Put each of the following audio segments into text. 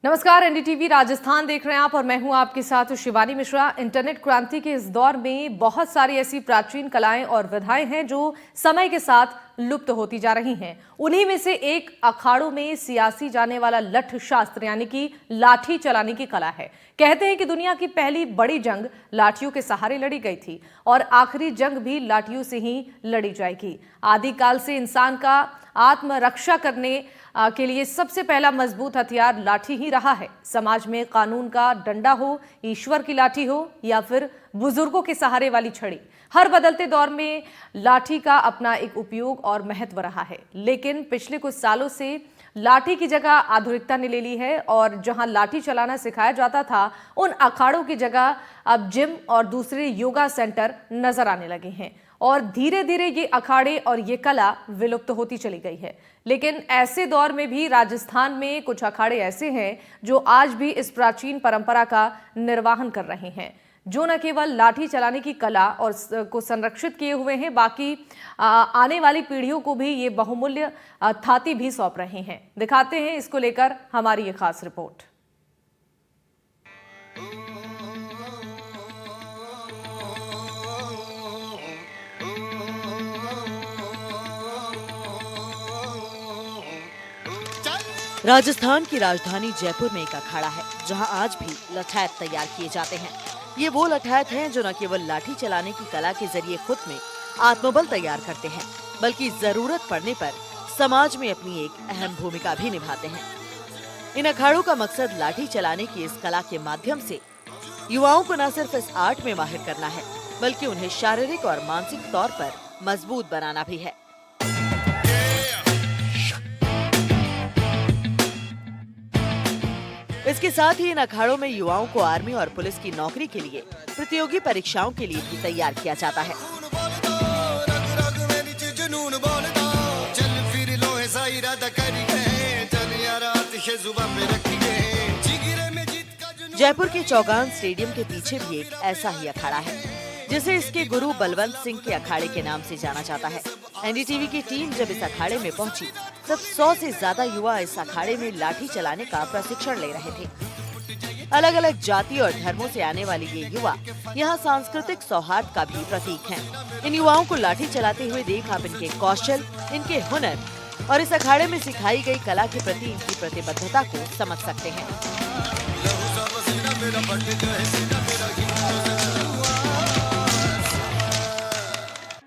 नमस्कार, एनडीटीवी राजस्थान देख रहे हैं आप और मैं हूं आपके साथ शिवानी मिश्रा। इंटरनेट क्रांति के इस दौर में बहुत सारी ऐसी प्राचीन कलाएं और विधाएं हैं जो समय के साथ लुप्त होती जा रही हैं। उन्हीं में से एक अखाड़ों में सियासी जाने वाला लठ शास्त्र यानी कि लाठी चलाने की कला है। कहते हैं कि दुनिया की पहली बड़ी जंग लाठियों के सहारे लड़ी गई थी और आखिरी जंग भी लाठियों से ही लड़ी जाएगी। आदिकाल से इंसान का आत्मरक्षा करने के लिए सबसे पहला मजबूत हथियार लाठी ही रहा है। समाज में कानून का डंडा हो, ईश्वर की लाठी हो या फिर बुजुर्गों के सहारे वाली छड़ी, हर बदलते दौर में लाठी का अपना एक उपयोग और महत्व रहा है। लेकिन पिछले कुछ सालों से लाठी की जगह आधुनिकता ने ले ली है और जहां लाठी चलाना सिखाया जाता था, उन अखाड़ों की जगह अब जिम और दूसरे योगा सेंटर नजर आने लगे हैं और धीरे धीरे ये अखाड़े और ये कला विलुप्त होती चली गई है। लेकिन ऐसे दौर में भी राजस्थान में कुछ अखाड़े ऐसे हैं जो आज भी इस प्राचीन परंपरा का निर्वहन कर रहे हैं, जो न केवल लाठी चलाने की कला और को संरक्षित किए हुए हैं, बाकी आने वाली पीढ़ियों को भी ये बहुमूल्य थाती भी सौंप रहे हैं। दिखाते हैं इसको लेकर हमारी ये खास रिपोर्ट। राजस्थान की राजधानी जयपुर में एक अखाड़ा है जहां आज भी लठैत तैयार किए जाते हैं। ये वो लठैत हैं जो न केवल लाठी चलाने की कला के जरिए खुद में आत्मबल तैयार करते हैं, बल्कि जरूरत पड़ने पर समाज में अपनी एक अहम भूमिका भी निभाते हैं। इन अखाड़ों का मकसद लाठी चलाने की इस कला के माध्यम से युवाओं को न सिर्फ इस आर्ट में माहिर करना है, बल्कि उन्हें शारीरिक और मानसिक तौर पर मजबूत बनाना भी है। इसके साथ ही इन अखाड़ों में युवाओं को आर्मी और पुलिस की नौकरी के लिए प्रतियोगी परीक्षाओं के लिए भी तैयार किया जाता है। जयपुर के चौगान स्टेडियम के पीछे भी एक ऐसा ही अखाड़ा है, जिसे इसके गुरु बलवंत सिंह के अखाड़े के नाम से जाना जाता है। एनडीटीवी की टीम जब इस अखाड़े में पहुंची, तब 100 से ज्यादा युवा इस अखाड़े में लाठी चलाने का प्रशिक्षण ले रहे थे। अलग अलग जाति और धर्मों से आने वाले ये युवा यहाँ सांस्कृतिक सौहार्द का भी प्रतीक हैं। इन युवाओं को लाठी चलाते हुए देख आप इनके कौशल, इनके हुनर और इस अखाड़े में सिखाई गई कला के प्रति इनकी प्रतिबद्धता को समझ सकते हैं।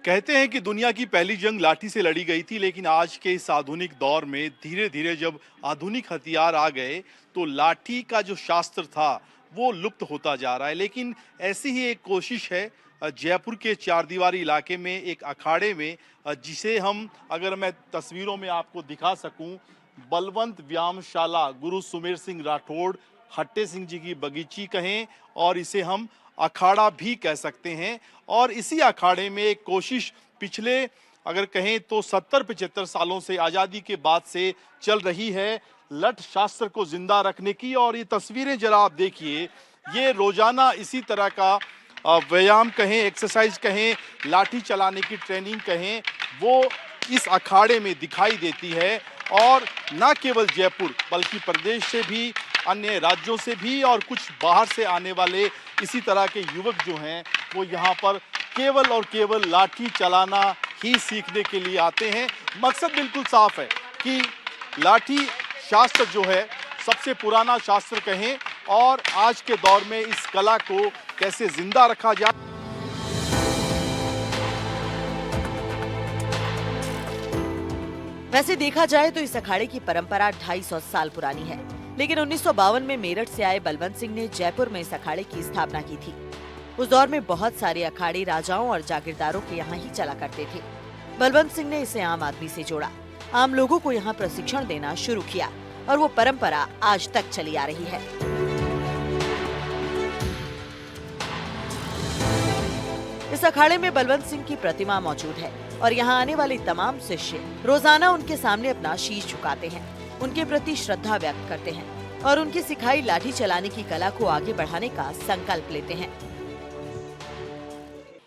कहते हैं कि दुनिया की पहली जंग लाठी से लड़ी गई थी, लेकिन आज के इस आधुनिक दौर में धीरे धीरे जब आधुनिक हथियार आ गए तो लाठी का जो शास्त्र था वो लुप्त होता जा रहा है। लेकिन ऐसी ही एक कोशिश है जयपुर के चारदीवारी इलाके में एक अखाड़े में, जिसे हम अगर मैं तस्वीरों में आपको दिखा सकूं, बलवंत व्यायामशाला गुरु सुमेर सिंह राठौड़ हट्टे सिंह जी की बगीची कहें और इसे हम अखाड़ा भी कह सकते हैं। और इसी अखाड़े में एक कोशिश पिछले अगर कहें तो 70-75 सालों से, आज़ादी के बाद से चल रही है लठ शास्त्र को जिंदा रखने की। और ये तस्वीरें जरा आप देखिए, ये रोजाना इसी तरह का व्यायाम कहें, एक्सरसाइज कहें, लाठी चलाने की ट्रेनिंग कहें, वो इस अखाड़े में दिखाई देती है। और न केवल जयपुर बल्कि प्रदेश से भी, अन्य राज्यों से भी और कुछ बाहर से आने वाले इसी तरह के युवक जो हैं वो यहाँ पर केवल और केवल लाठी चलाना ही सीखने के लिए आते हैं। मकसद बिल्कुल साफ है कि लाठी शास्त्र जो है सबसे पुराना शास्त्र कहें और आज के दौर में इस कला को कैसे जिंदा रखा जाए। वैसे देखा जाए तो इस अखाड़े की परंपरा 250 साल पुरानी है, लेकिन 1952 में मेरठ से आए बलवंत सिंह ने जयपुर में इस अखाड़े की स्थापना की थी। उस दौर में बहुत सारे अखाड़े राजाओं और जागीरदारों के यहाँ ही चला करते थे। बलवंत सिंह ने इसे आम आदमी से जोड़ा, आम लोगों को यहाँ प्रशिक्षण देना शुरू किया और वो परंपरा आज तक चली आ रही है। इस अखाड़े में बलवंत सिंह की प्रतिमा मौजूद है और यहाँ आने वाले तमाम शिष्य रोजाना उनके सामने अपना शीश झुकाते हैं, उनके प्रति श्रद्धा व्यक्त करते हैं और उनकी सिखाई लाठी चलाने की कला को आगे बढ़ाने का संकल्प लेते हैं।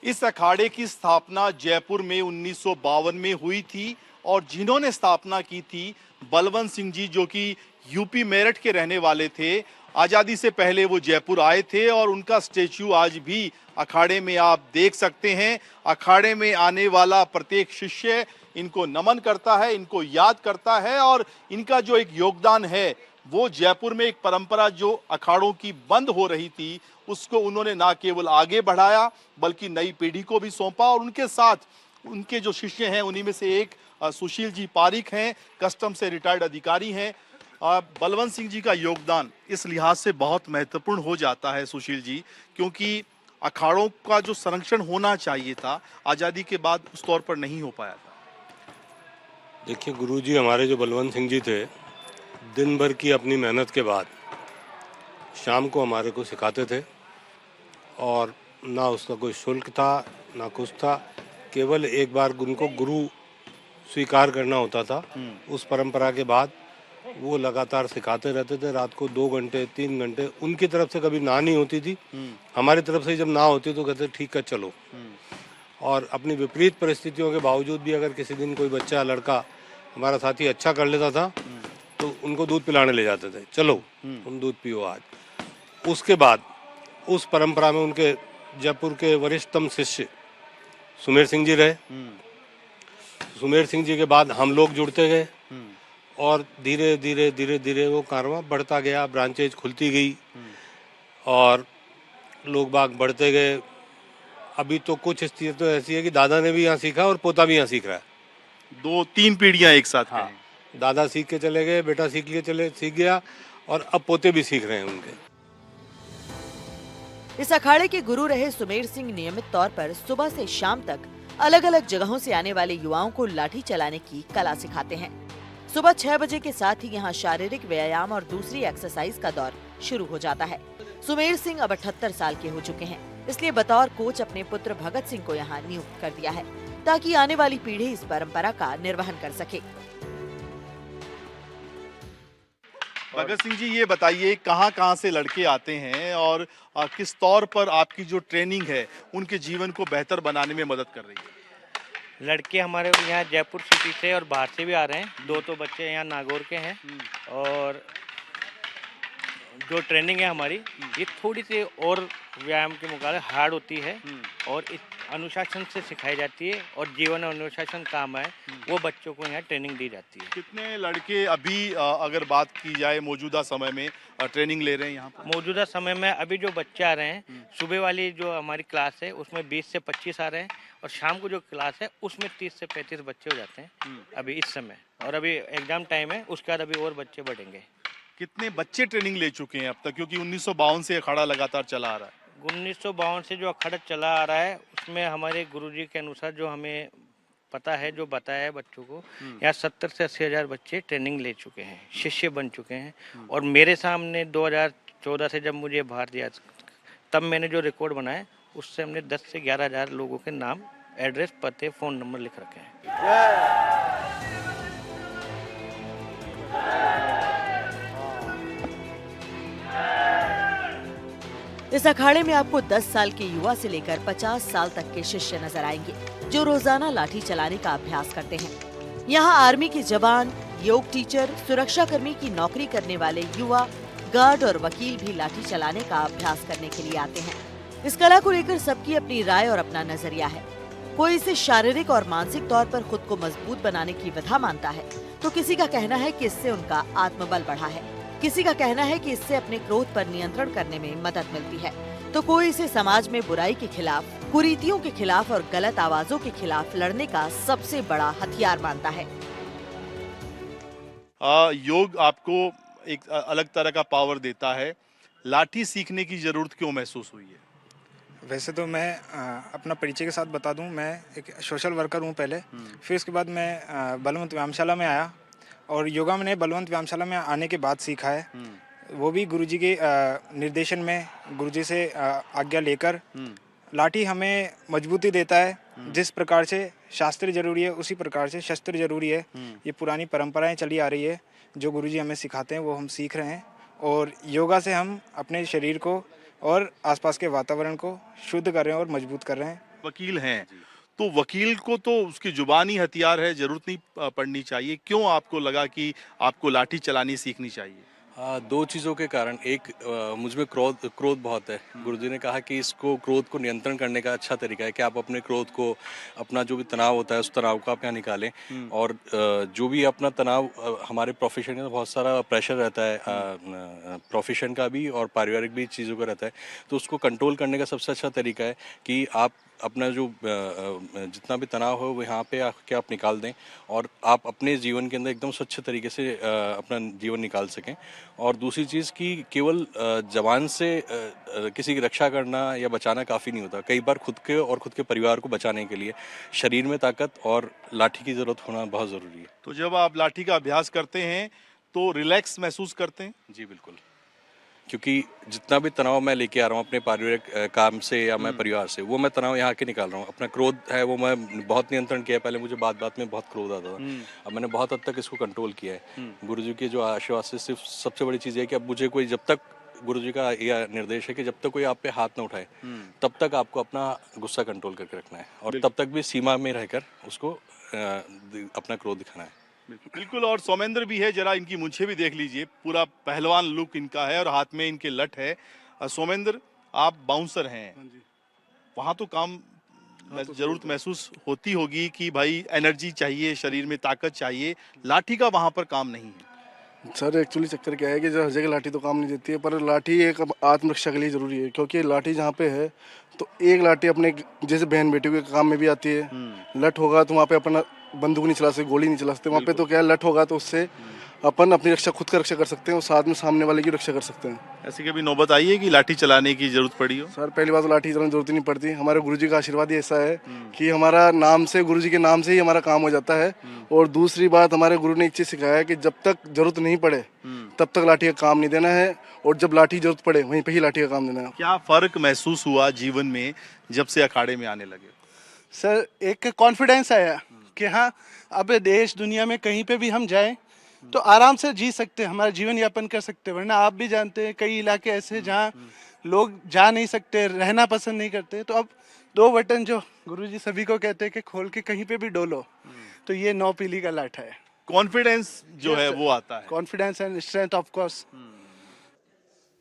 इस अखाड़े की स्थापना जयपुर में 1952 में हुई थी और जिन्होंने स्थापना की थी बलवंत सिंह जी, जो कि यूपी मेरठ के रहने वाले थे। आज़ादी से पहले वो जयपुर आए थे और उनका स्टेच्यू आज भी अखाड़े में आप देख सकते हैं। अखाड़े में आने वाला प्रत्येक शिष्य इनको नमन करता है, इनको याद करता है और इनका जो एक योगदान है वो जयपुर में एक परंपरा जो अखाड़ों की बंद हो रही थी उसको उन्होंने ना केवल आगे बढ़ाया बल्कि नई पीढ़ी को भी सौंपा। और उनके साथ उनके जो शिष्य हैं उन्हीं में से एक सुशील जी पारिक हैं, कस्टम से रिटायर्ड अधिकारी हैं। बलवंत सिंह जी का योगदान इस लिहाज से बहुत महत्वपूर्ण हो जाता है सुशील जी, क्योंकि अखाड़ों का जो संरक्षण होना चाहिए था आज़ादी के बाद उस तौर पर नहीं हो पाया था। देखिए गुरुजी हमारे जो बलवंत सिंह जी थे, दिन भर की अपनी मेहनत के बाद शाम को हमारे को सिखाते थे और ना उसका कोई शुल्क था ना कुछ था, केवल एक बार उनको गुरु स्वीकार करना होता था। उस परंपरा के बाद वो लगातार सिखाते रहते थे। रात को 2 घंटे 3 घंटे उनकी तरफ से कभी ना नहीं होती थी, हमारी तरफ से जब ना होती तो कहते ठीक है चलो। और अपनी विपरीत परिस्थितियों के बावजूद भी अगर किसी दिन कोई बच्चा लड़का हमारा साथी अच्छा कर लेता था तो उनको दूध पिलाने ले जाते थे, चलो तुम दूध पियो आज। उसके बाद उस परंपरा में उनके जयपुर के वरिष्ठतम शिष्य सुमेर सिंह जी रहे। सुमेर सिंह जी के बाद हम लोग जुड़ते गए और धीरे धीरे वो कारवां बढ़ता गया, ब्रांचेज खुलती गई और लोग बाग बढ़ते गए। अभी तो कुछ स्थिति तो ऐसी है कि दादा ने भी यहाँ सीखा और पोता भी यहाँ सीख रहा है। 2-3 पीढ़ियां एक साथ हैं। दादा सीख के चले गए, बेटा सीख गया और अब पोते भी सीख रहे हैं उनके। इस अखाड़े के गुरु रहे सुमेर सिंह नियमित तौर पर सुबह से शाम तक अलग अलग जगहों से आने वाले युवाओं को लाठी चलाने की कला सिखाते हैं। सुबह 6 बजे के साथ ही यहाँ शारीरिक व्यायाम और दूसरी एक्सरसाइज का दौर शुरू हो जाता है। सुमेर सिंह अब 78 साल के हो चुके हैं, इसलिए बतौर कोच अपने पुत्र भगत सिंह को यहाँ नियुक्त कर दिया है ताकि आने वाली पीढ़ी इस परंपरा का निर्वहन कर सके। भगत सिंह जी, ये बताइए कहाँ से लड़के आते हैं और किस तौर पर आपकी जो ट्रेनिंग है उनके जीवन को बेहतर बनाने में मदद कर रही है? लड़के हमारे यहाँ जयपुर सिटी से और बाहर से भी आ रहे हैं। 2 तो बच्चे यहाँ नागौर के हैं और जो ट्रेनिंग है हमारी ये थोड़ी सी और व्यायाम के मुकाबले हार्ड होती है और अनुशासन से सिखाई जाती है और जीवन अनुशासन काम है वो बच्चों को यहाँ ट्रेनिंग दी जाती है। कितने लड़के अभी अगर बात की जाए मौजूदा समय में ट्रेनिंग ले रहे हैं यहाँ पर? मौजूदा समय में अभी जो बच्चे आ रहे हैं सुबह वाली जो हमारी क्लास है उसमें 20 से 25 आ रहे हैं और शाम को जो क्लास है उसमें 30 से 35 बच्चे हो जाते हैं अभी इस समय। और अभी एग्जाम टाइम है, उसके बाद अभी और बच्चे बढ़ेंगे। कितने बच्चे ट्रेनिंग ले चुके हैं अब तक, क्योंकि 1952 से अखाड़ा लगातार चला आ रहा है? 1952 से जो अखाड़ा चला आ रहा है उसमें हमारे गुरुजी के अनुसार जो हमें पता है, जो बताया है बच्चों को, यहाँ 70 से 80 हजार बच्चे ट्रेनिंग ले चुके हैं, शिष्य बन चुके हैं। और मेरे सामने 2014 से जब मुझे बाहर दिया तब मैंने जो रिकॉर्ड बनाया उससे हमने 10 से 11 हजार लोगों के नाम, एड्रेस, पते, फ़ोन नंबर लिख रखे हैं। इस अखाड़े में आपको 10 साल के युवा से लेकर 50 साल तक के शिष्य नजर आएंगे जो रोजाना लाठी चलाने का अभ्यास करते हैं। यहाँ आर्मी के जवान, योग टीचर, सुरक्षा कर्मी की नौकरी करने वाले युवा, गार्ड और वकील भी लाठी चलाने का अभ्यास करने के लिए आते हैं। इस कला को लेकर सबकी अपनी राय और अपना नजरिया है। कोई इसे शारीरिक और मानसिक तौर पर खुद को मजबूत बनाने की विधा मानता है, तो किसी का कहना है कि इससे उनका आत्मबल बढ़ा है, किसी का कहना है कि इससे अपने क्रोध पर नियंत्रण करने में मदद मिलती है, तो कोई इसे समाज में बुराई के खिलाफ, कुरीतियों के खिलाफ और गलत आवाजों के खिलाफ लड़ने का सबसे बड़ा हथियार मानता है। योग आपको एक अलग तरह का पावर देता है, लाठी सीखने की जरूरत क्यों महसूस हुई है? वैसे तो मैं अपना परिचय के साथ बता दूं, मैं एक सोशल वर्कर हूं पहले, फिर उसके बाद मैं बलवंत व्यायामशाला में आया और योगा मैंने बलवंत व्यायामशाला में आने के बाद सीखा है। वो भी गुरुजी के निर्देशन में, गुरुजी से आज्ञा लेकर। लाठी हमें मजबूती देता है, जिस प्रकार से शास्त्र जरूरी है उसी प्रकार से शस्त्र जरूरी है। ये पुरानी परंपराएं चली आ रही है, जो गुरुजी हमें सिखाते हैं वो हम सीख रहे हैं और योगा से हम अपने शरीर को और आसपास के वातावरण को शुद्ध कर रहे हैं और मजबूत कर रहे हैं। वकील हैं तो वकील को तो उसकी जुबानी हथियार है, जरूरत नहीं पड़नी चाहिए। क्यों आपको लगा कि आपको लाठी चलानी सीखनी चाहिए? दो चीज़ों के कारण। एक, मुझ में क्रोध क्रोध बहुत है। गुरुजी ने कहा कि इसको, क्रोध को नियंत्रण करने का अच्छा तरीका है कि आप अपने क्रोध को, अपना जो भी तनाव होता है उस तनाव को आप यहाँ निकालें। और जो भी अपना तनाव, हमारे प्रोफेशन में बहुत सारा प्रेशर रहता है, प्रोफेशन का भी और पारिवारिक भी चीज़ों का रहता है, तो उसको कंट्रोल करने का सबसे अच्छा तरीका है कि आप अपना जो जितना भी तनाव हो वो यहाँ पे आके आप निकाल दें और आप अपने जीवन के अंदर एकदम स्वच्छ तरीके से अपना जीवन निकाल सकें। और दूसरी चीज़ कि केवल जबान से किसी की रक्षा करना या बचाना काफ़ी नहीं होता। कई बार खुद के और खुद के परिवार को बचाने के लिए शरीर में ताकत और लाठी की ज़रूरत होना बहुत ज़रूरी है। तो जब आप लाठी का अभ्यास करते हैं तो रिलैक्स महसूस करते हैं? जी बिल्कुल, क्योंकि जितना भी तनाव मैं लेके आ रहा हूँ अपने पारिवारिक काम से या मैं परिवार से, वो मैं तनाव यहाँ के निकाल रहा हूँ। अपना क्रोध है वो मैं बहुत नियंत्रण किया है। पहले मुझे बात बात में बहुत क्रोध आता था, अब मैंने बहुत हद तक इसको कंट्रोल किया है। गुरुजी के जो आशीर्वाद से सिर्फ सबसे बड़ी चीज़ है कि अब मुझे कोई, जब तक गुरुजी का यह निर्देश है कि जब तक कोई आप पे हाथ ना उठाए तब तक आपको अपना गुस्सा कंट्रोल करके रखना है और तब तक भी सीमा में रहकर उसको अपना क्रोध दिखाना है। बिल्कुल। और सौमेंद्र भी है, जरा इनकी मूंछें भी देख लीजिए, पूरा पहलवान लुक इनका है और हाथ में इनके लठ है। सौमेंद्र, आप बाउंसर हैं, वहाँ तो काम जरूरत महसूस होती होगी कि भाई एनर्जी चाहिए, शरीर में ताकत चाहिए, लाठी का वहाँ पर काम नहीं है। सर एक्चुअली चक्कर क्या है कि जो हर जगह लाठी तो काम नहीं देती है, पर लाठी एक आत्मरक्षा के लिए ज़रूरी है। क्योंकि लाठी जहाँ पे है तो एक लाठी अपने जैसे बहन बेटियों के काम में भी आती है। लठ होगा तो वहाँ पे अपना बंदूक नहीं चला सकते, गोली नहीं चला सकते। वहाँ पे तो क्या है, लठ होगा तो उससे अपन अपनी रक्षा, खुद का रक्षा कर सकते हैं और साथ में सामने वाले की रक्षा कर सकते हैं। ऐसी कभी नौबत आई है कि लाठी चलाने की जरूरत पड़ी हो? सर पहली बात तो लाठी चलाने की जरूरत ही नहीं पड़ती। हमारे गुरुजी का आशीर्वाद ही ऐसा है कि हमारा नाम से, गुरुजी के नाम से ही हमारा काम हो जाता है। और दूसरी बात, हमारे गुरु ने एक चीज़ सिखाया है कि जब तक जरूरत नहीं पड़े तब तक लाठी का काम नहीं देना है, और जब लाठी जरूरत पड़े वहीं पे ही लाठी का काम देना है। क्या फर्क महसूस हुआ जीवन में जब से अखाड़े में आने लगे? सर एक कॉन्फिडेंस आया कि हाँ, अब देश दुनिया में कहीं पे भी हम जाएं तो आराम से जी सकते हैं, हमारा जीवन यापन कर सकते हैं। वरना आप भी जानते हैं कई इलाके ऐसे हैं जहाँ लोग जा नहीं सकते, रहना पसंद नहीं करते। तो अब 2 बटन जो गुरुजी सभी को कहते हैं कि खोल के कहीं पे भी डोलो, तो ये 9 पीली का लाठा है। कॉन्फिडेंस जो है वो आता है। Confidence and strength of course.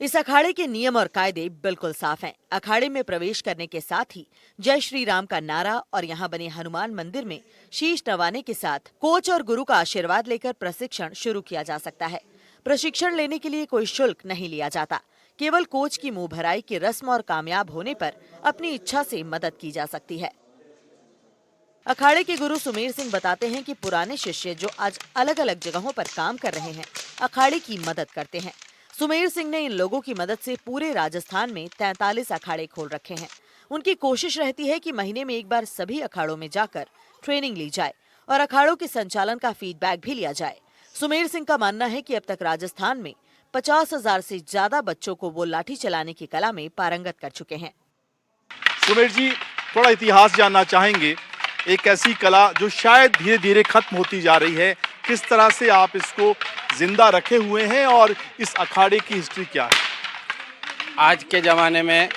इस अखाड़े के नियम और कायदे बिल्कुल साफ हैं। अखाड़े में प्रवेश करने के साथ ही जय श्री राम का नारा और यहाँ बने हनुमान मंदिर में शीश नवाने के साथ कोच और गुरु का आशीर्वाद लेकर प्रशिक्षण शुरू किया जा सकता है। प्रशिक्षण लेने के लिए कोई शुल्क नहीं लिया जाता, केवल कोच की मुंह भराई की रस्म और कामयाब होने पर अपनी इच्छा से मदद की जा सकती है। अखाड़े के गुरु सुमेर सिंह बताते हैं कि पुराने शिष्य जो आज अलग अलग जगहों पर काम कर रहे हैं, अखाड़े की मदद करते हैं। सुमेर सिंह ने इन लोगों की मदद से पूरे राजस्थान में 43 अखाड़े खोल रखे हैं। उनकी कोशिश रहती है कि महीने में एक बार सभी अखाड़ों में जाकर ट्रेनिंग ली जाए और अखाड़ों के संचालन का फीडबैक भी लिया जाए। सुमेर सिंह का मानना है कि अब तक राजस्थान में 50,000 से ज्यादा बच्चों को वो लाठी चलाने की कला में पारंगत कर चुके हैं। सुमेर जी, थोड़ा इतिहास जानना चाहेंगे। एक ऐसी कला जो शायद धीरे धीरे खत्म होती जा रही है, किस तरह से आप इसको जिंदा रखे हुए हैं और इस अखाड़े की हिस्ट्री क्या है? आज के ज़माने में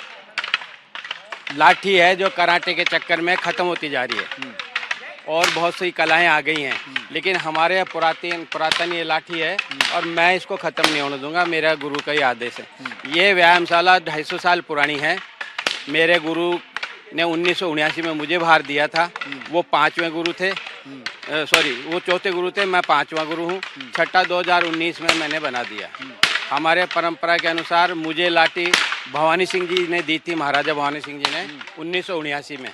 लाठी है जो कराटे के चक्कर में ख़त्म होती जा रही है और बहुत सी कलाएं आ गई हैं, लेकिन हमारे पुरातन ये लाठी है और मैं इसको ख़त्म नहीं होने दूंगा। मेरा गुरु का ही आदेश है। ये व्यायामशाला 250 साल पुरानी है। मेरे गुरु ने 1979 में मुझे भार दिया था। वो 5वें गुरु थे, वो 4थे गुरु थे, मैं 5वां गुरु हूँ। छठा 2019 में मैंने बना दिया। हमारे परंपरा के अनुसार मुझे लाठी भवानी सिंह जी ने दी थी, महाराजा भवानी सिंह जी ने 1979 में,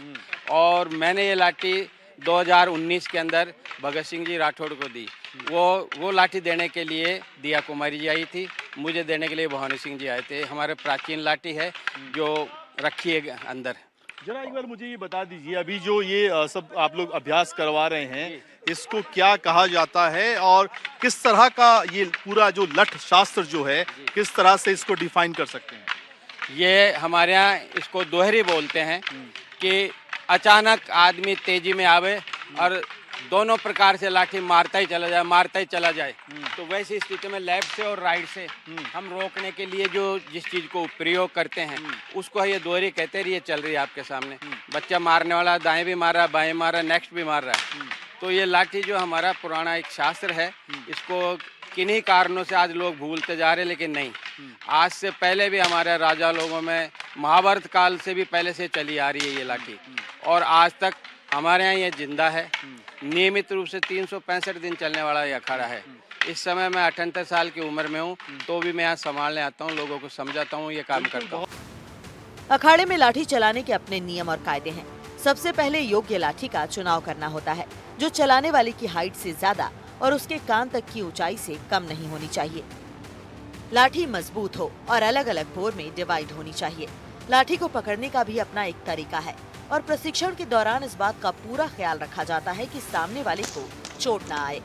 और मैंने ये लाठी 2019 के अंदर भगत सिंह जी राठौड़ को दी। वो लाठी देने के लिए दिया कुमारी जी आई थी, मुझे देने के लिए भवानी सिंह जी आए थे। हमारे प्राचीन लाठी है जो रखी है अंदर। जरा एक बार मुझे ये बता दीजिए, अभी जो ये सब आप लोग अभ्यास करवा रहे हैं, इसको क्या कहा जाता है और किस तरह का ये पूरा जो लठ शास्त्र जो है, किस तरह से इसको डिफाइन कर सकते हैं? ये हमारे यहाँ इसको दोहरी बोलते हैं कि अचानक आदमी तेजी में आवे और दोनों प्रकार से लाठी मारता ही चला जाए तो वैसी स्थिति में लेफ्ट से और राइट से हम रोकने के लिए जो जिस चीज को प्रयोग करते हैं उसको ये दोहरी कहते हैं। ये चल रही है आपके सामने, बच्चा मारने वाला दाएं भी मार रहा है, बाएं मार रहा है, नेक्स्ट भी मार रहा है। तो ये लाठी जो हमारा पुराना एक शास्त्र है, इसको किन्हीं कारणों से आज लोग भूलते जा रहे, लेकिन नहीं, आज से पहले भी हमारे राजा लोगों में महाभारत काल से भी पहले से चली आ रही है ये लाठी, और आज तक हमारे यहाँ ये जिंदा है। नियमित रूप से 365 दिन चलने वाला ये अखाड़ा है। इस समय मैं 78 साल की उम्र में हूँ, तो भी मैं यहाँ संभालने आता हूँ, लोगों को समझाता हूँ, ये काम करता हूँ। अखाड़े में लाठी चलाने के अपने नियम और कायदे हैं। सबसे पहले योग्य लाठी का चुनाव करना होता है, जो चलाने वाले की हाइट से ज्यादा और उसके कान तक की ऊंचाई से कम नहीं होनी चाहिए। लाठी मजबूत हो और अलग अलग बोर में डिवाइड होनी चाहिए। लाठी को पकड़ने का भी अपना एक तरीका है और प्रशिक्षण के दौरान इस बात का पूरा ख्याल रखा जाता है कि सामने वाले को चोट न आए।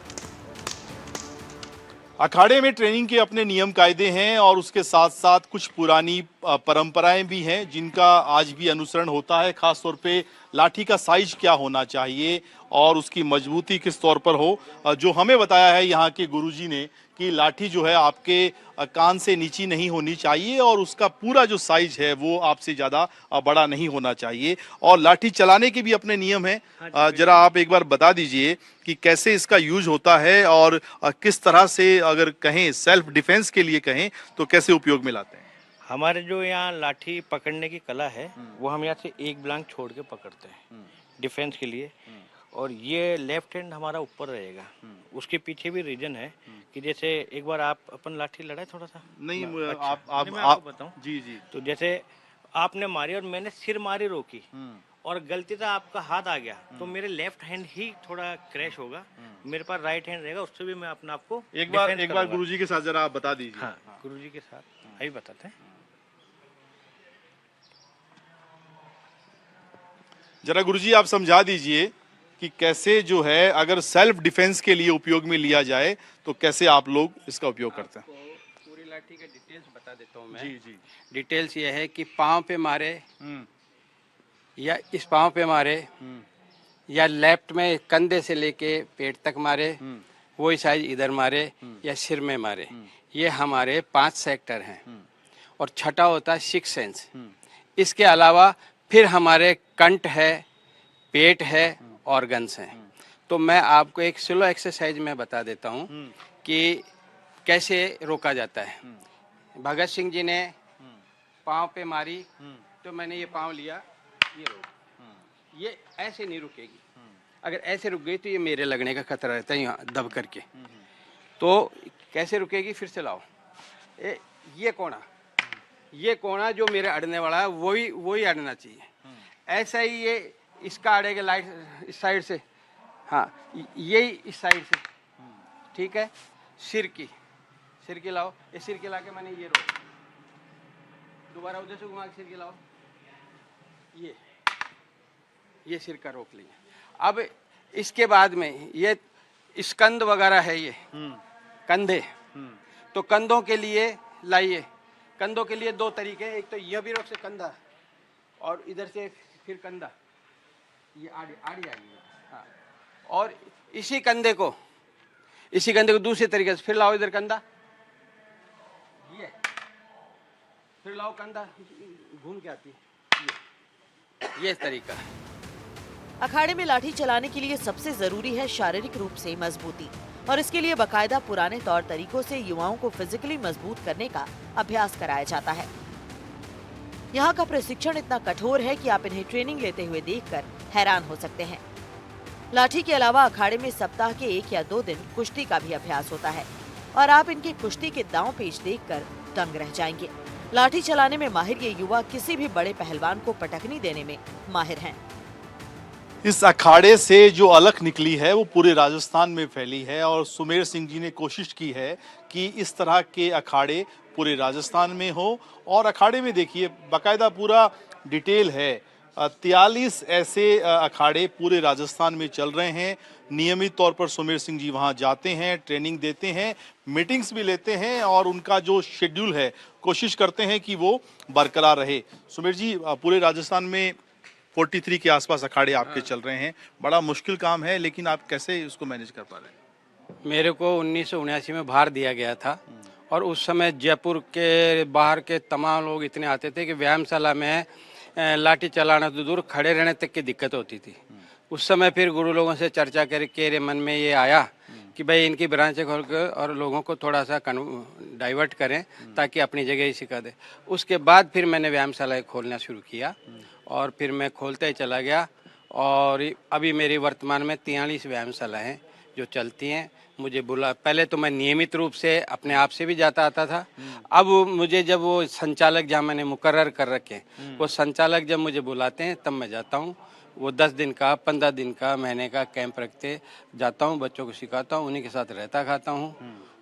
अखाड़े में ट्रेनिंग के अपने नियम कायदे हैं और उसके साथ साथ कुछ पुरानी परंपराएं भी हैं जिनका आज भी अनुसरण होता है। खास तौर पे लाठी का साइज क्या होना चाहिए और उसकी मजबूती किस तौर पर हो, जो हमें बताया है यहाँ के गुरुजी ने कि लाठी जो है आपके कान से नीची नहीं होनी चाहिए और उसका पूरा जो साइज है वो आपसे ज़्यादा बड़ा नहीं होना चाहिए। और लाठी चलाने के भी अपने नियम हैं। जरा आप एक बार बता दीजिए कि कैसे इसका यूज होता है और किस तरह से, अगर कहें सेल्फ डिफेंस के लिए कहें, तो कैसे उपयोग में लाते हैं। हमारे जो यहाँ लाठी पकड़ने की कला है वो हम यहाँ से एक ब्लांक छोड़ के पकड़ते हैं डिफेंस के लिए, और ये लेफ्ट हैंड हमारा ऊपर रहेगा। उसके पीछे भी रीजन है कि जैसे एक बार आप अपन लाठी लड़ाए थोड़ा सा नहीं, अच्छा, आप मैं आपको बताऊं। जी जी। तो जैसे आपने मारी और मैंने सिर मारी रोकी और गलती से आपका हाथ आ गया तो मेरे लेफ्ट हैंड ही थोड़ा क्रैश होगा, मेरे पास राइट हैंड रहेगा, उससे भी मैं अपने आप को एक बार गुरुजी के साथ जरा आप बता दीजिए। हाँ, गुरुजी के साथ अभी बताते हैं। जरा गुरुजी आप समझा दीजिए कि कैसे जो है अगर सेल्फ डिफेंस के लिए उपयोग में लिया जाए तो कैसे आप लोग इसका उपयोग करते हैं। पूरी लाठी के डिटेल्स बता देता हूँ मैं। जी जी। डिटेल्स ये है कि पाँव पे मारे या इस पाँव पे मारे या लेफ्ट में कंधे से लेके पेट तक मारे, वही साइज इधर मारे या सिर में मारे, ये हमारे 5 सेक्टर हैं। और छठा होता है 6 सेंस। इसके अलावा फिर हमारे कंठ है, पेट है, ऑर्गन्स हैं। तो मैं आपको एक स्लो एक्सरसाइज में बता देता हूँ कि कैसे रोका जाता है। भगत सिंह जी ने पाँव पे मारी तो मैंने ये पाँव लिया, ये रोक, ये ऐसे नहीं रुकेगी। अगर ऐसे रुक गई तो ये मेरे लगने का खतरा रहता है यहाँ दब करके। तो कैसे रुकेगी, फिर से लाओ, ये कोना जो मेरे अड़ने वाला है वही अड़ना चाहिए। ऐसा ही ये इसका अड़ेगा लाइट इस साइड से, हाँ यही इस साइड से, ठीक है। सिर की लाओ, ये सिर की ला के मैंने ये रोक, दोबारा उधर से घुमा के सिर की लाओ, ये सिर का रोक लिया। अब इसके बाद में ये स्कंद वगैरह है, ये कंधे, तो कंधों के लिए लाइए। कंधों के लिए 2 तरीके, एक तो यह भी रोक से कंधा और इधर से फिर कंधा, ये आड़ी आएगी, हाँ। और इसी कंधे को दूसरे तरीके से फिर लाओ, इधर कंधा, ये फिर लाओ कंधा, घूम के आती है, ये तरीका है। अखाड़े में लाठी चलाने के लिए सबसे जरूरी है शारीरिक रूप से मजबूती, और इसके लिए बकायदा पुराने तौर तरीकों से युवाओं को फिजिकली मजबूत करने का अभ्यास कराया जाता है। यहाँ का प्रशिक्षण इतना कठोर है कि आप इन्हें ट्रेनिंग लेते हुए देखकर हैरान हो सकते हैं। लाठी के अलावा अखाड़े में सप्ताह के 1 या 2 दिन कुश्ती का भी अभ्यास होता है और आप इनके कुश्ती के दांव पेच देखकर दंग रह जाएंगे। लाठी चलाने में माहिर ये युवा किसी भी बड़े पहलवान को पटकनी देने में माहिर हैं। इस अखाड़े से जो अलख निकली है वो पूरे राजस्थान में फैली है और सुमेर सिंह जी ने कोशिश की है कि इस तरह के अखाड़े पूरे राजस्थान में हो। और अखाड़े में देखिए बाकायदा पूरा डिटेल है, 43 ऐसे अखाड़े पूरे राजस्थान में चल रहे हैं। नियमित तौर पर सुमेर सिंह जी वहां जाते हैं, ट्रेनिंग देते हैं, मीटिंग्स भी लेते हैं और उनका जो शेड्यूल है कोशिश करते हैं कि वो बरकरार रहे। सुमेर जी, पूरे राजस्थान में 43 के आसपास अखाड़े आपके चल रहे हैं, बड़ा मुश्किल काम है, लेकिन आप कैसे उसको मैनेज कर पा रहे हैं? मेरे को 1979 में भार दिया गया था और उस समय जयपुर के बाहर के तमाम लोग इतने आते थे कि व्यायामशाला में लाठी चलाना तो दूर, खड़े रहने तक की दिक्कत होती थी। उस समय फिर गुरु लोगों से चर्चा करके मेरे मन में ये आया कि भाई इनकी ब्रांचें खोल कर और लोगों को थोड़ा सा डाइवर्ट करें ताकि अपनी जगह ही सिखा दे। उसके बाद फिर मैंने व्यायामशाला खोलना शुरू किया और फिर मैं खोलते ही चला गया और अभी मेरी वर्तमान में 43 व्यायामशाला हैं जो चलती हैं। मुझे बुला, पहले तो मैं नियमित रूप से अपने आप से भी जाता आता था। अब मुझे जब वो संचालक जहाँ मैंने मुकर्रर कर रखे वो संचालक जब मुझे बुलाते हैं तब मैं जाता हूँ। वो 10 दिन का, 15 दिन का, महीने का कैंप रखते जाता हूँ, बच्चों को सिखाता हूँ, उन्हीं के साथ रहता खाता हूँ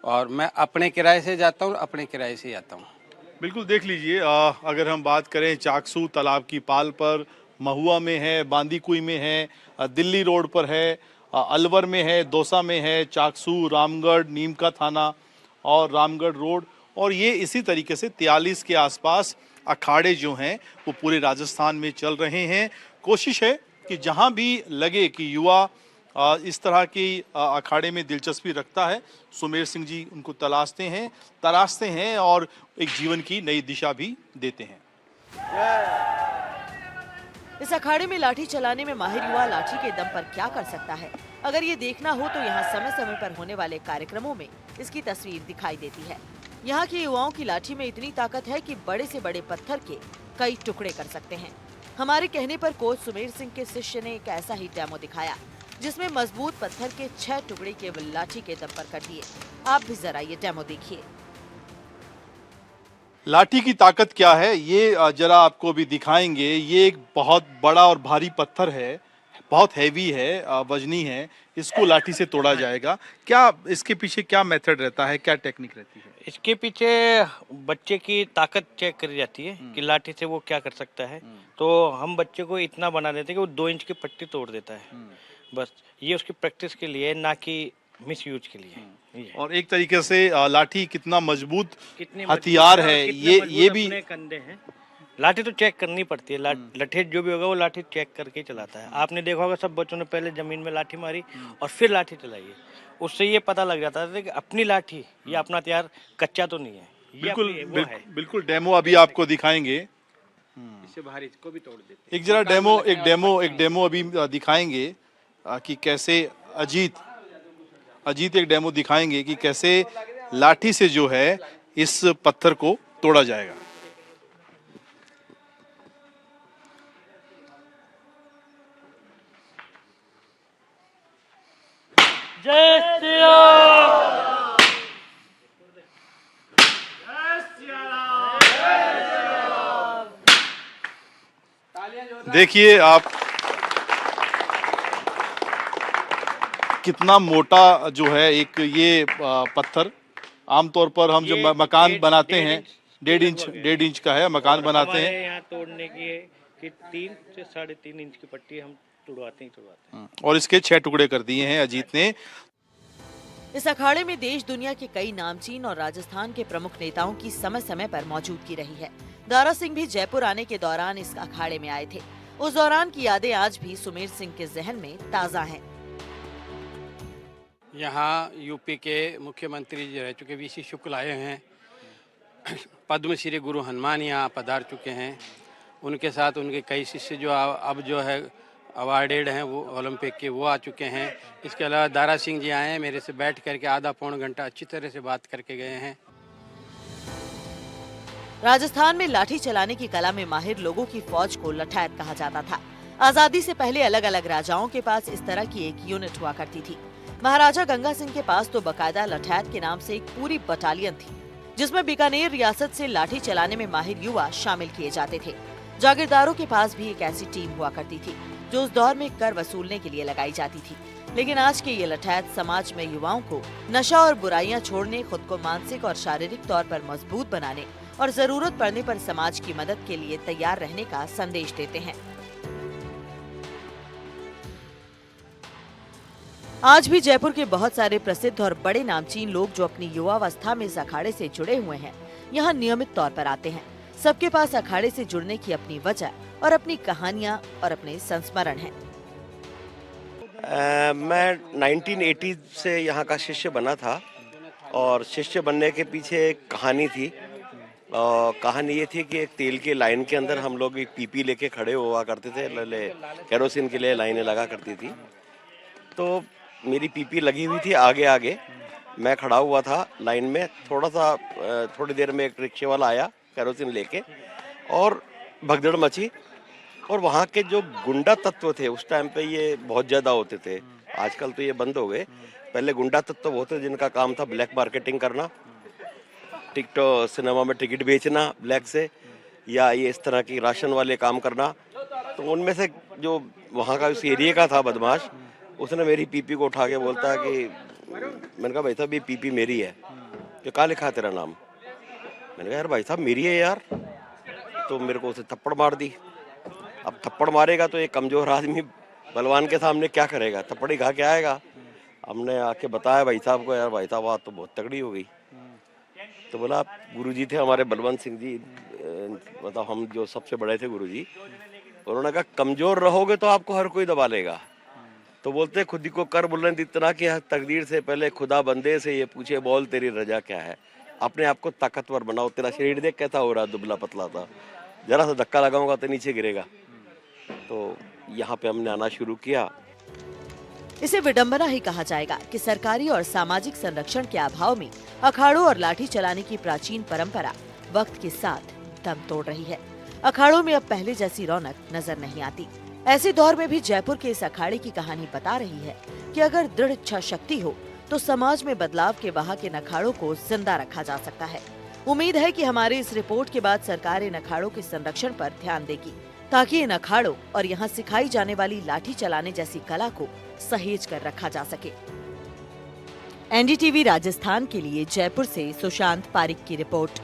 और मैं अपने किराए से जाता हूँ, अपने किराए से आता हूँ। बिल्कुल देख लीजिए, अगर हम बात करें चाकसू तालाब की पाल पर, महुआ में है, बांदीकुई में है, दिल्ली रोड पर है, अलवर में है, दौसा में है, चाकसू, रामगढ़, नीम का थाना और रामगढ़ रोड, और ये इसी तरीके से 43 के आसपास अखाड़े जो हैं वो पूरे राजस्थान में चल रहे हैं। कोशिश है कि जहां भी लगे कि युवा इस तरह की अखाड़े में दिलचस्पी रखता है, सुमेर सिंह जी उनको तराशते हैं और एक जीवन की नई दिशा भी देते हैं। इस अखाड़े में लाठी चलाने में माहिर युवा लाठी के दम पर क्या कर सकता है, अगर ये देखना हो तो यहाँ समय समय पर होने वाले कार्यक्रमों में इसकी तस्वीर दिखाई देती है। यहाँ के युवाओं की लाठी में इतनी ताकत है कि बड़े से बड़े पत्थर के कई टुकड़े कर सकते हैं। हमारे कहने पर कोच सुमेर सिंह के शिष्य ने एक ऐसा ही डेमो दिखाया जिसमें मजबूत पत्थर के 6 टुकड़े केवल लाठी के दम पर कर दिए। आप भी जरा ये डेमो देखिए। लाठी की ताकत क्या है ये जरा आपको भी दिखाएंगे। ये एक बहुत बड़ा और भारी पत्थर है, बहुत हैवी है, वजनी है, इसको लाठी से तोड़ा जाएगा। क्या इसके पीछे क्या मेथड रहता है, क्या टेक्निक रहती है? इसके पीछे बच्चे की ताकत चेक करी जाती है कि लाठी से वो क्या कर सकता है। तो हम बच्चे को इतना बना देते हैं कि वो 2 इंच की पट्टी तोड़ देता है। बस ये उसकी प्रैक्टिस के लिए, ना कि मिस यूज के लिए। और एक तरीके से लाठी कितना मजबूत हथियार है ये भी कंधे हैं। लाठी तो चेक करनी पड़ती है, लठेज जो भी होगा वो लाठी चेक करके चलाता है। आपने देखा होगा सब बच्चों ने पहले जमीन में लाठी मारी और फिर लाठी चलाई है। उससे ये पता लग जाता था कि अपनी लाठी या अपना हथियार कच्चा तो नहीं है। बिल्कुल डेमो अभी आपको दिखाएंगे। इससे बाहर इसको भी तोड़ देते। एक जरा डेमो अभी दिखाएंगे कि कैसे अजीत एक डेमो दिखाएंगे कि कैसे लाठी से जो है इस पत्थर को तोड़ा जाएगा। जय श्री राम। देखिए आप कितना मोटा जो है एक ये पत्थर। आमतौर पर हम जब मकान बनाते हैं 1.5 इंच का है, मकान बनाते हैं। यहाँ तोड़ने की है कि 3 से 3.5 इंच की पट्टी हम तुड़वाते हैं। और इसके 6 टुकड़े कर दिए हैं अजीत ने। इस अखाड़े में देश दुनिया के कई नामचीन और राजस्थान के प्रमुख नेताओं की समय समय पर मौजूदगी रही है। दारा सिंह भी जयपुर आने के दौरान इस अखाड़े में आए थे। उस दौरान की यादें आज भी सुमेर सिंह के जहन में ताज़ा हैं। यहाँ यूपी के मुख्यमंत्री रह चुके वीसी शुक्ल आए हैं। पद्मश्री गुरु हनुमान यहाँ पधार चुके हैं। उनके साथ उनके कई शिष्य जो अब जो है अवार्डेड हैं, वो ओलंपिक के, वो आ चुके हैं। इसके अलावा दारा सिंह जी आए हैं, मेरे से बैठ करके आधा पौन घंटा अच्छी तरह से बात करके गए हैं। राजस्थान में लाठी चलाने की कला में माहिर लोगों की फौज को लठैत कहा जाता था। आजादी से पहले अलग अलग राजाओं के पास इस तरह की एक यूनिट हुआ करती थी। महाराजा गंगा सिंह के पास तो बकायदा लठैत के नाम से एक पूरी बटालियन थी, जिसमें बीकानेर रियासत से लाठी चलाने में माहिर युवा शामिल किए जाते थे। जागीरदारों के पास भी एक ऐसी टीम हुआ करती थी जो उस दौर में कर वसूलने के लिए लगाई जाती थी। लेकिन आज के ये लठैत समाज में युवाओं को नशा और बुराइयां छोड़ने, खुद को मानसिक और शारीरिक तौर पर मजबूत बनाने और जरूरत पड़ने पर समाज की मदद के लिए तैयार रहने का संदेश देते हैं। आज भी जयपुर के बहुत सारे प्रसिद्ध और बड़े नामचीन लोग जो अपनी युवावस्था में इस अखाड़े से जुड़े हुए हैं, यहाँ नियमित तौर पर आते हैं। सबके पास अखाड़े से जुड़ने की अपनी वजह और अपनी कहानियां और अपने संस्मरण हैं। मैं 1980 से यहाँ का शिष्य बना था और शिष्य बनने के पीछे एक कहानी थी। कहानी ये थी कि एक तेल के लाइन के अंदर हम लोग एक पीपी लेके खड़े हुआ करते थे, केरोसिन के लिए लाइनें लगा करती थी। तो मेरी पीपी लगी हुई थी आगे आगे, मैं खड़ा हुआ था लाइन में। थोड़ी देर में एक रिक्शे वाला आया केरोसिन लेके और भगदड़ मची। और वहाँ के जो गुंडा तत्व थे उस टाइम पे ये बहुत ज़्यादा होते थे, आजकल तो ये बंद हो गए। पहले गुंडा तत्व वो थे जिनका काम था ब्लैक मार्केटिंग करना, टिकट सिनेमा में टिकट बेचना ब्लैक से, या ये इस तरह की राशन वाले काम करना। तो उनमें से जो वहाँ का उस एरिया का था बदमाश, उसने मेरी पीपी को उठा के बोलता है कि मैंने कहा भाई साहब ये पीपी मेरी है, कि कहाँ लिखा है तेरा नाम? मैंने कहा यार भाई साहब मेरी है यार। तो मेरे को उसे थप्पड़ मार दी। अब थप्पड़ मारेगा तो एक कमजोर आदमी बलवान के सामने क्या करेगा, थप्पड़ ही खा के आएगा। हमने आके बताया भाई साहब को, यार भाई साहब बात तो बहुत तगड़ी हो गई। तो बोला गुरुजी थे हमारे बलवंत सिंह जी, मतलब हम जो सबसे बड़े थे गुरुजी, उन्होंने कहा कमजोर रहोगे तो आपको हर कोई दबा लेगा। तो बोलते खुद ही को कर बुलंद इतना कि तकदीर से पहले खुदा बंदे से ये पूछे बोल तेरी रजा क्या है। अपने आप को ताकतवर बनाओ, तेरा शरीर देख कैसा हो रहा, दुबला पतला था, जरा सा धक्का लगाऊंगा तो नीचे गिरेगा। तो यहाँ पे हमने आना शुरू किया। इसे विडंबना ही कहा जाएगा कि सरकारी और सामाजिक संरक्षण के अभाव में अखाड़ों और लाठी चलाने की प्राचीन परंपरा वक्त के साथ दम तोड़ रही है। अखाड़ों में अब पहले जैसी रौनक नजर नहीं आती। ऐसे दौर में भी जयपुर के इस अखाड़े की कहानी बता रही है कि अगर दृढ़ इच्छा शक्ति हो तो समाज में बदलाव के वहां के अखाड़ों को जिंदा रखा जा सकता है। उम्मीद है कि हमारे इस रिपोर्ट के बाद सरकार इन अखाड़ों के संरक्षण पर ध्यान देगी, ताकि इन अखाड़ों और यहाँ सिखाई जाने वाली लाठी चलाने जैसी कला को सहेज कर रखा जा सके। एनडीटीवी राजस्थान के लिए जयपुर से सुशांत पारिक की रिपोर्ट।